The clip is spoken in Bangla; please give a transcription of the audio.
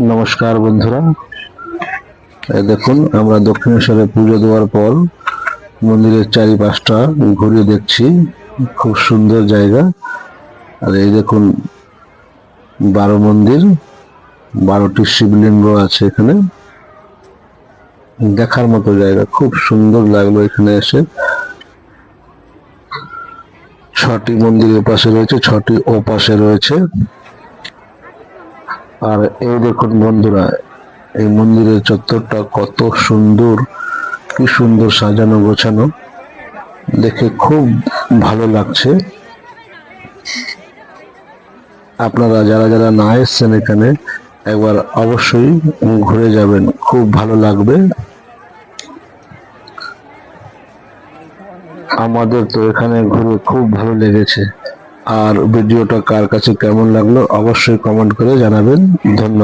নমস্কার বন্ধুরা, দেখুন আমরা দক্ষিণেশ্বরে পুজো দেওয়ার পর মন্দিরের চারিপাশটা ঘুরে দেখছি। খুব সুন্দর জায়গা। আর এই দেখুন 12 মন্দির, 12টি শিবলিঙ্গ আছে এখানে। দেখার মতো জায়গা, খুব সুন্দর লাগলো এখানে এসে। 6টি মন্দির এপাশে রয়েছে, 6টি ওপাশে রয়েছে। আর এই দেখুন বন্ধুরা, এই মন্দিরের চত্বরটা কত সুন্দর, কি সুন্দর সাজানো গোছানো, দেখে খুব ভালো লাগছে। আপনারা যারা যারা না এসেছেন এখানে, একবার অবশ্যই ঘুরে যাবেন, খুব ভালো লাগবে। আমাদের তো এখানে ঘুরে খুব ভালো লেগেছে। আর ভিডিওটা কার কাছে কেমন লাগলো অবশ্যই কমেন্ট করে জানাবেন। ধন্যবাদ।